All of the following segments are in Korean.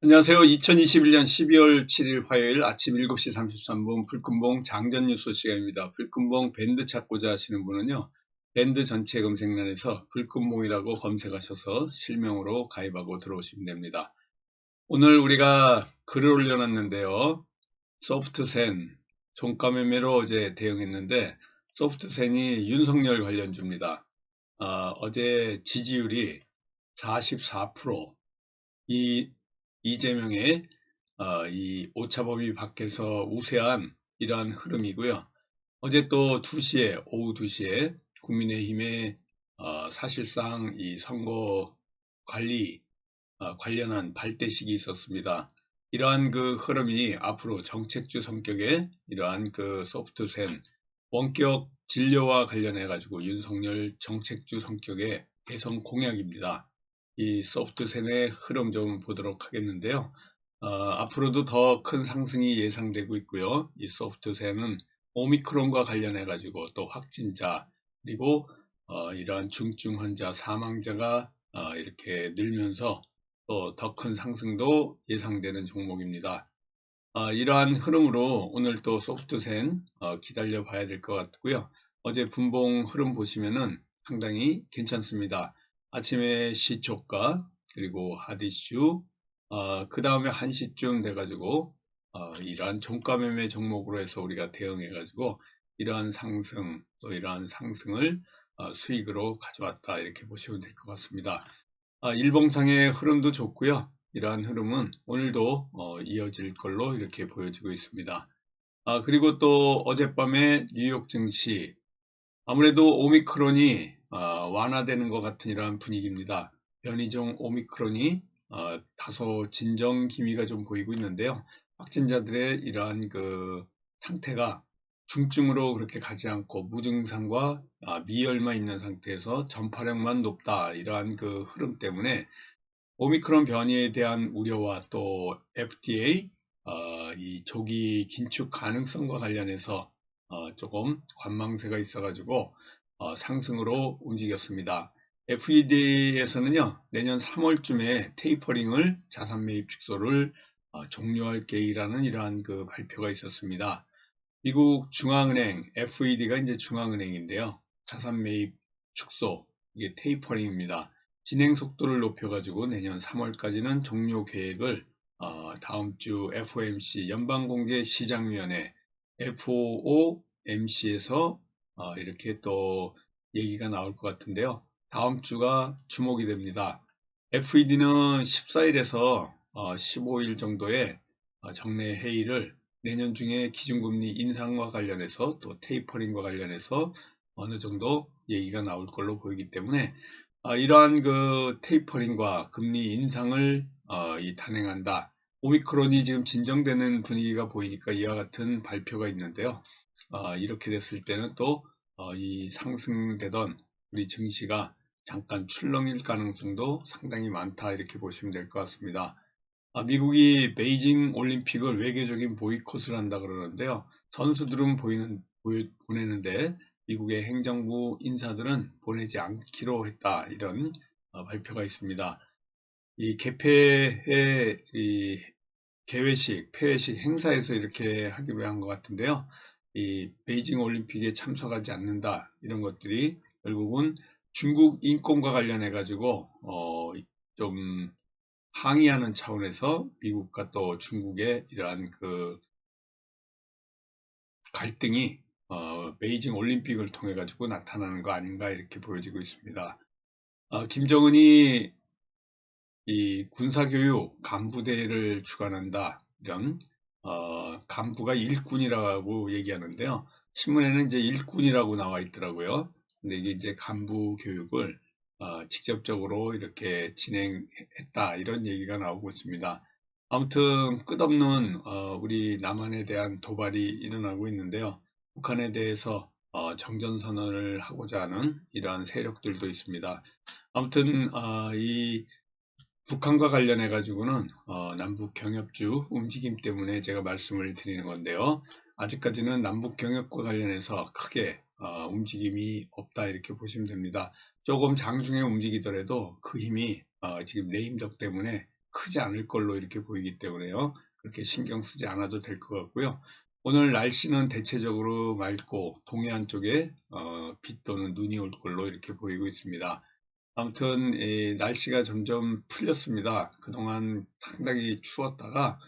안녕하세요. 2021년 12월 7일 화요일 아침 7시 33분 불금봉 장전 뉴스 시간입니다. 불금봉 밴드 찾고자 하시는 분은요, 밴드 전체 검색란에서 불금봉이라고 검색하셔서 실명으로 가입하고 들어오시면 됩니다. 오늘 우리가 글을 올려놨는데요. 소프트센 종가 매매로 어제 대응했는데, 소프트센이 윤석열 관련주입니다. 어제 지지율이 44%, 이재명의 이 오차범위 밖에서 우세한 이러한 흐름이고요. 어제 또 오후 2시에 국민의힘의 사실상 이 선거 관리 관련한 발대식이 있었습니다. 이러한 그 흐름이 앞으로 정책주 성격의 이러한 그 소프트센 원격 진료와 관련해 가지고 윤석열 정책주 성격의 대선 공약입니다. 이 소프트센의 흐름 좀 보도록 하겠는데요. 앞으로도 더 큰 상승이 예상되고 있고요. 이 소프트센은 오미크론과 관련해 가지고 또 확진자 그리고 이러한 중증 환자 사망자가 이렇게 늘면서 또 더 큰 상승도 예상되는 종목입니다. 이러한 흐름으로 오늘 또 소프트센 기다려 봐야 될 것 같고요. 어제 분봉 흐름 보시면은 상당히 괜찮습니다. 아침에 시초가 그리고 핫이슈 그 다음에 1시쯤 돼가지고 이러한 종가 매매 종목으로 해서 우리가 대응해 가지고 이러한 상승 또 이러한 상승을 수익으로 가져왔다 이렇게 보시면 될 것 같습니다. 일봉상의 흐름도 좋고요. 이러한 흐름은 오늘도 이어질 걸로 이렇게 보여지고 있습니다. 그리고 또 어젯밤에 뉴욕 증시 아무래도 오미크론이 완화되는 것 같은 이러한 분위기입니다. 변이종 오미크론이 다소 진정 기미가 좀 보이고 있는데요. 확진자들의 이러한 그 상태가 중증으로 그렇게 가지 않고 무증상과 미열만 있는 상태에서 전파력만 높다 이러한 그 흐름 때문에 오미크론 변이에 대한 우려와 또 FDA 이 조기 긴축 가능성과 관련해서 조금 관망세가 있어가지고 상승으로 움직였습니다. FED에서는요 내년 3월쯤에 테이퍼링을 자산 매입 축소를 종료할 계획이라는 이러한 그 발표가 있었습니다. 미국 중앙은행 FED가 이제 중앙은행인데요. 자산 매입 축소 이게 테이퍼링입니다. 진행 속도를 높여가지고 내년 3월까지는 종료 계획을 다음 주 FOMC 연방공개시장위원회 FOMC에서 이렇게 또 얘기가 나올 것 같은데요. 다음 주가 주목이 됩니다. FED는 14일에서 15일 정도의 정례 회의를 내년 중에 기준금리 인상과 관련해서 또 테이퍼링과 관련해서 어느 정도 얘기가 나올 걸로 보이기 때문에 이러한 그 테이퍼링과 금리 인상을 단행한다. 오미크론이 지금 진정되는 분위기가 보이니까 이와 같은 발표가 있는데요. 이렇게 됐을 때는 또 이 상승되던 우리 증시가 잠깐 출렁일 가능성도 상당히 많다 이렇게 보시면 될 것 같습니다. 미국이 베이징 올림픽을 외교적인 보이콧을 한다 그러는데요. 선수들은 보내는데 미국의 행정부 인사들은 보내지 않기로 했다. 이런 발표가 있습니다. 이 개폐의 이 개회식, 폐회식 행사에서 이렇게 하기로 한 것 같은데요. 이 베이징 올림픽에 참석하지 않는다. 이런 것들이 결국은 중국 인권과 관련해 가지고 좀 항의하는 차원에서 미국과 또 중국의 이러한 그 갈등이 베이징 올림픽을 통해 가지고 나타나는 거 아닌가 이렇게 보여지고 있습니다. 김정은이 이 군사교육 간부대회를 주관한다 이런 간부가 일꾼이라고 얘기하는데요. 신문에는 이제 일꾼이라고 나와 있더라고요. 근데 이게 이제 간부 교육을 직접적으로 이렇게 진행했다 이런 얘기가 나오고 있습니다. 아무튼 끝없는 우리 남한에 대한 도발이 일어나고 있는데요. 북한에 대해서 정전선언을 하고자 하는 이러한 세력들도 있습니다. 아무튼 이 북한과 관련해 가지고는 남북 경협주 움직임 때문에 제가 말씀을 드리는 건데요. 아직까지는 남북 경협과 관련해서 크게 움직임이 없다 이렇게 보시면 됩니다. 조금 장중에 움직이더라도 그 힘이 지금 레임덕 때문에 크지 않을 걸로 이렇게 보이기 때문에요. 그렇게 신경 쓰지 않아도 될 것 같고요. 오늘 날씨는 대체적으로 맑고 동해안 쪽에 비 또는 눈이 올 걸로 이렇게 보이고 있습니다. 아무튼 날씨가 점점 풀렸습니다. 그동안 상당히 추웠다가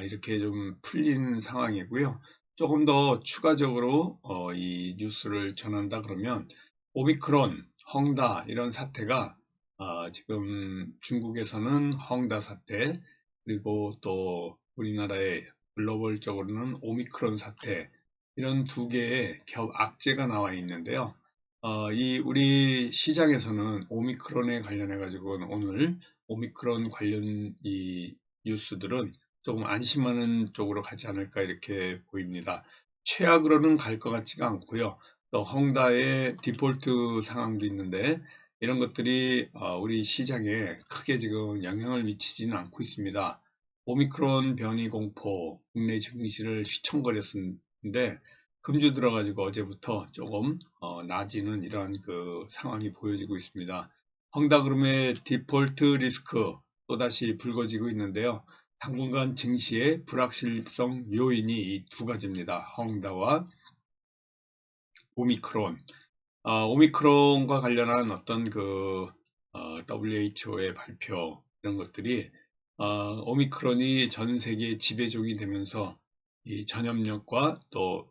이렇게 좀 풀린 상황이고요. 조금 더 추가적으로 이 뉴스를 전한다 그러면 오미크론, 헝다 이런 사태가 지금 중국에서는 헝다 사태, 그리고 또 우리나라의 글로벌적으로는 오미크론 사태, 이런 두 개의 겹 악재가 나와 있는데요. 이 우리 시장에서는 오미크론에 관련해 가지고는 오늘 오미크론 관련 이 뉴스들은 조금 안심하는 쪽으로 가지 않을까 이렇게 보입니다. 최악으로는 갈 것 같지가 않고요. 또 헝다의 디폴트 상황도 있는데 이런 것들이 우리 시장에 크게 지금 영향을 미치지는 않고 있습니다. 오미크론 변이 공포 국내 증시를 휘청거렸는데 금주 들어가지고 어제부터 조금 나아지는 이러한 그 상황이 보여지고 있습니다. 헝다그룹의 디폴트 리스크 또다시 불거지고 있는데요. 당분간 증시의 불확실성 요인이 이 두 가지입니다. 헝다와 오미크론. 오미크론과 관련한 어떤 그 WHO의 발표 이런 것들이 오미크론이 전 세계 지배종이 되면서 이 전염력과 또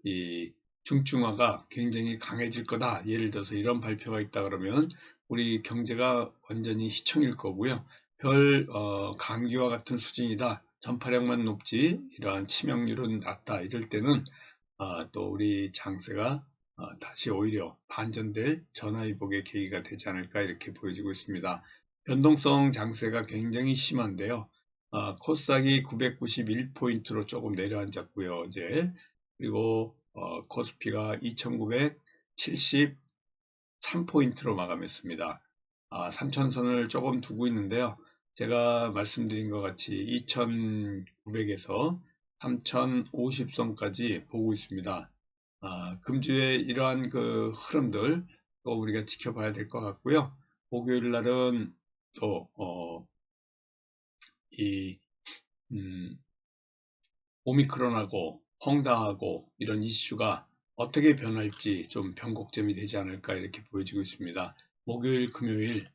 이 중증화가 굉장히 강해질 거다. 예를 들어서 이런 발표가 있다 그러면 우리 경제가 완전히 휘청일 거고요. 별 감기와 같은 수준이다. 전파력만 높지 이러한 치명률은 낮다. 이럴 때는 또 우리 장세가 다시 오히려 반전될 전화위복의 계기가 되지 않을까 이렇게 보여지고 있습니다. 변동성 장세가 굉장히 심한데요. 코스닥이 991포인트로 조금 내려앉았고요. 어제. 그리고 코스피가 2973포인트로 마감했습니다. 3000선을 조금 두고 있는데요. 제가 말씀드린 것 같이 2900에서 3050선까지 보고 있습니다. 금주의 이러한 그 흐름들 또 우리가 지켜봐야 될 것 같고요. 목요일 날은 또 오미크론하고 헝다하고 이런 이슈가 어떻게 변할지 좀 변곡점이 되지 않을까 이렇게 보여지고 있습니다. 목요일, 금요일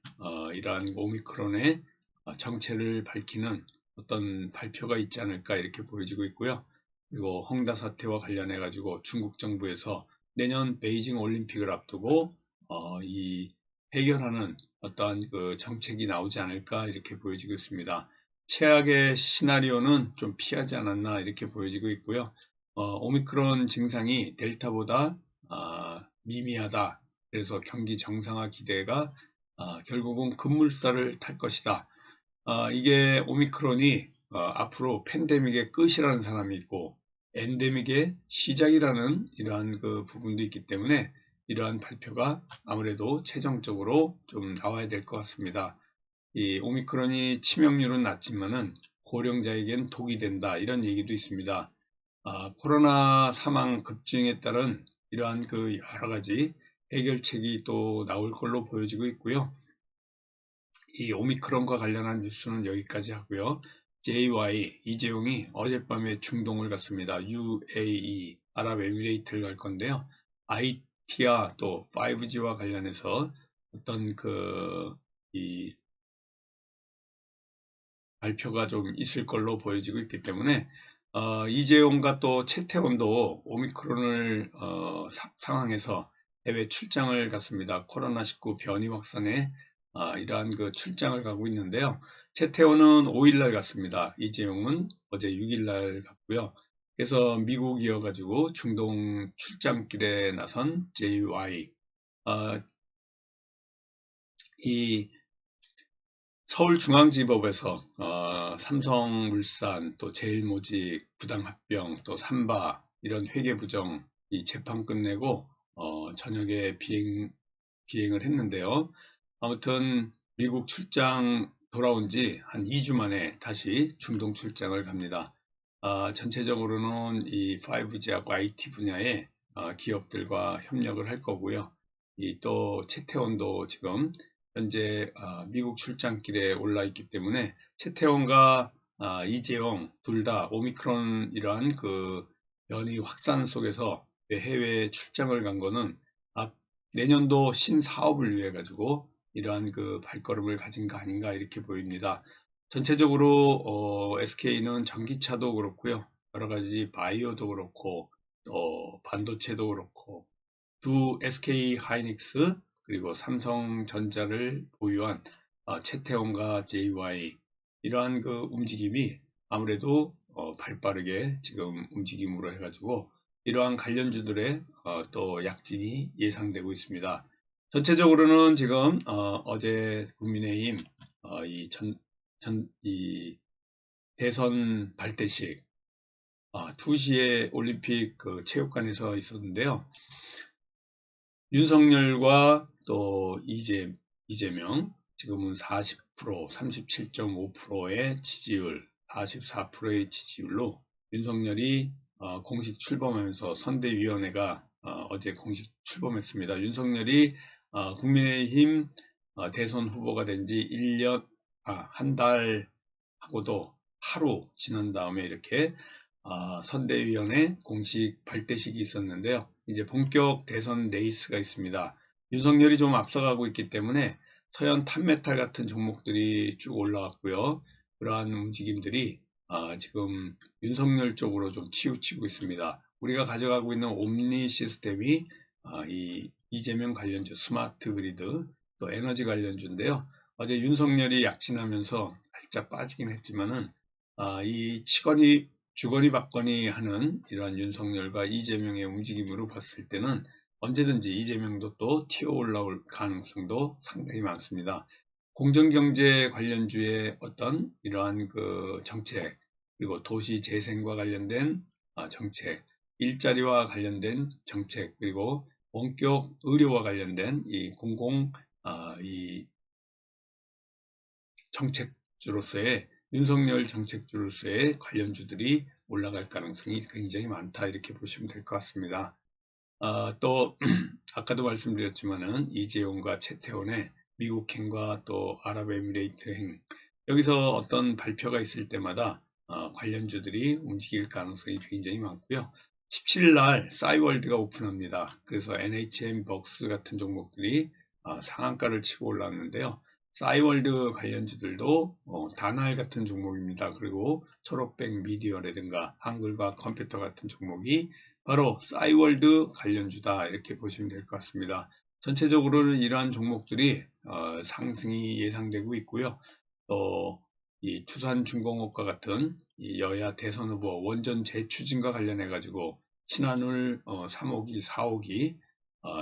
이러한 오미크론의 정체를 밝히는 어떤 발표가 있지 않을까 이렇게 보여지고 있고요. 그리고 헝다 사태와 관련해 가지고 중국 정부에서 내년 베이징 올림픽을 앞두고 이 해결하는 어떠한 그 정책이 나오지 않을까 이렇게 보여지고 있습니다. 최악의 시나리오는 좀 피하지 않았나 이렇게 보여지고 있고요. 오미크론 증상이 델타보다 미미하다. 그래서 경기 정상화 기대가 결국은 급물살을 탈 것이다. 이게 오미크론이 앞으로 팬데믹의 끝이라는 사람이 있고 엔데믹의 시작이라는 이러한 그 부분도 있기 때문에 이러한 발표가 아무래도 최종적으로 좀 나와야 될 것 같습니다. 이 오미크론이 치명률은 낮지만은 고령자에겐 독이 된다 이런 얘기도 있습니다. 코로나 사망 급증에 따른 이러한 그 여러 가지 해결책이 또 나올 걸로 보여지고 있고요. 이 오미크론과 관련한 뉴스는 여기까지 하고요. JY 이재용이 어젯밤에 중동을 갔습니다. UAE 아랍에미레이트를 갈 건데요. IT와 또 5G와 관련해서 어떤 이 발표가 좀 있을 걸로 보여지고 있기 때문에 이재용과 또 최태원도 오미크론을 상황에서 해외 출장을 갔습니다. 코로나19 변이 확산에 이러한 그 출장을 가고 있는데요. 최태원은 5일날 갔습니다. 이재용은 어제 6일날 갔고요. 그래서 미국이어가지고 중동 출장길에 나선 JY 이 서울중앙지법에서 삼성물산, 또 제일모직, 부당합병, 또 삼바 이런 회계부정 이 재판 끝내고 저녁에 비행을 했는데요. 아무튼 미국 출장 돌아온 지 한 2주 만에 다시 중동 출장을 갑니다. 전체적으로는 이 5G하고 IT 분야의 기업들과 협력을 할 거고요. 또 채태원도 지금 현재 미국 출장길에 올라 있기 때문에 최태원과 이재용 둘 다 오미크론 이러한 그 변이 확산 속에서 해외 출장을 간 거는 내년도 신사업을 위해 가지고 이러한 그 발걸음을 가진 거 아닌가 이렇게 보입니다. 전체적으로 SK는 전기차도 그렇고요. 여러 가지 바이오도 그렇고 반도체도 그렇고 두 SK 하이닉스 그리고 삼성전자를 보유한 채태원과 JY 이러한 그 움직임이 아무래도 발빠르게 지금 움직임으로 해가지고 이러한 관련주들의 또 약진이 예상되고 있습니다. 전체적으로는 지금 어제 국민의힘 이 대선 발대식 2시에 올림픽 그 체육관에서 있었는데요. 윤석열과 또 이재명 지금은 40%, 37.5%의 지지율, 44%의 지지율로 윤석열이 공식 출범하면서 선대위원회가 어제 공식 출범했습니다. 윤석열이 국민의힘 대선 후보가 된 지 1년, 한 달 하고도 하루 지난 다음에 이렇게 선대위원회 공식 발대식이 있었는데요. 이제 본격 대선 레이스가 있습니다. 윤석열이 좀 앞서가고 있기 때문에 서현 탑메탈 같은 종목들이 쭉 올라왔고요. 그러한 움직임들이 지금 윤석열 쪽으로 좀 치우치고 있습니다. 우리가 가져가고 있는 옴니 시스템이 이 이재명 관련주, 스마트 그리드, 또 에너지 관련주인데요. 어제 윤석열이 약진하면서 살짝 빠지긴 했지만은 이 주거니 받거니 하는 이러한 윤석열과 이재명의 움직임으로 봤을 때는 언제든지 이재명도 또 튀어 올라올 가능성도 상당히 많습니다. 공정경제 관련주의 어떤 이러한 그 정책, 그리고 도시 재생과 관련된 정책, 일자리와 관련된 정책, 그리고 원격 의료와 관련된 이 이 정책주로서의 윤석열 정책주로서의 관련주들이 올라갈 가능성이 굉장히 많다 이렇게 보시면 될 것 같습니다. 또 아까도 말씀드렸지만은 이재용과 채태원의 미국행과 또 아랍에미레이트행 여기서 어떤 발표가 있을 때마다 관련주들이 움직일 가능성이 굉장히 많고요. 17일 날 싸이월드가 오픈합니다. 그래서 NHN 벅스 같은 종목들이 상한가를 치고 올랐는데요. 싸이월드 관련주들도 다날 같은 종목입니다. 그리고 초록백 미디어라든가 한글과 컴퓨터 같은 종목이 바로 싸이월드 관련주다 이렇게 보시면 될 것 같습니다. 전체적으로는 이러한 종목들이 상승이 예상되고 있고요. 또 이 투산중공업과 같은 이 여야 대선 후보 원전 재추진과 관련해 가지고 신한울 3호기, 4호기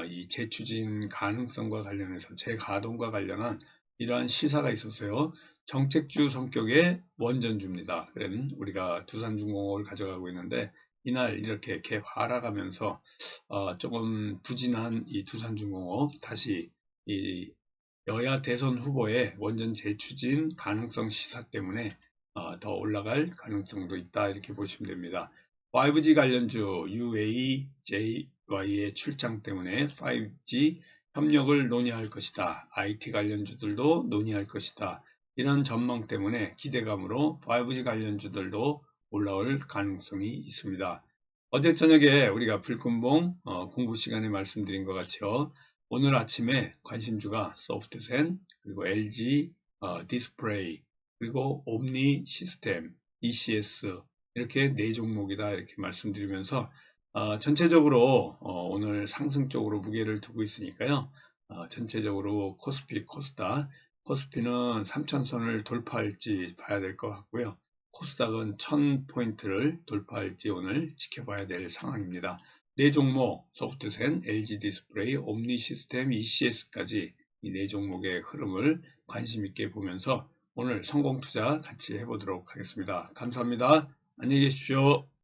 이 재추진 가능성과 관련해서 재가동과 관련한 이러한 시사가 있었어요. 정책주 성격의 원전주입니다. 그럼 우리가 두산중공업을 가져가고 있는데 이날 이렇게 개화락하면서 조금 부진한 이 두산중공업 다시 이 여야 대선 후보의 원전 재추진 가능성 시사 때문에 더 올라갈 가능성도 있다 이렇게 보시면 됩니다. 5G 관련주 UAJY의 출장 때문에 5G 협력을 논의할 것이다. IT 관련주들도 논의할 것이다. 이런 전망 때문에 기대감으로 5G 관련주들도 올라올 가능성이 있습니다. 어제 저녁에 우리가 불금봉 공부 시간에 말씀드린 것 같이요. 오늘 아침에 관심주가 소프트센, 그리고 LG 디스플레이, 그리고 옴니 시스템, ECS 이렇게 네 종목이다 이렇게 말씀드리면서 전체적으로 오늘 상승 쪽으로 무게를 두고 있으니까요. 전체적으로 코스피, 코스닥, 코스피는 3000선을 돌파할지 봐야 될 것 같고요. 코스닥은 1000포인트를 돌파할지 오늘 지켜봐야 될 상황입니다. 네 종목, 소프트센, LG 디스플레이, 옴니 시스템, ECS까지 이 네 종목의 흐름을 관심 있게 보면서 오늘 성공 투자 같이 해보도록 하겠습니다. 감사합니다. 안녕히 계십시오.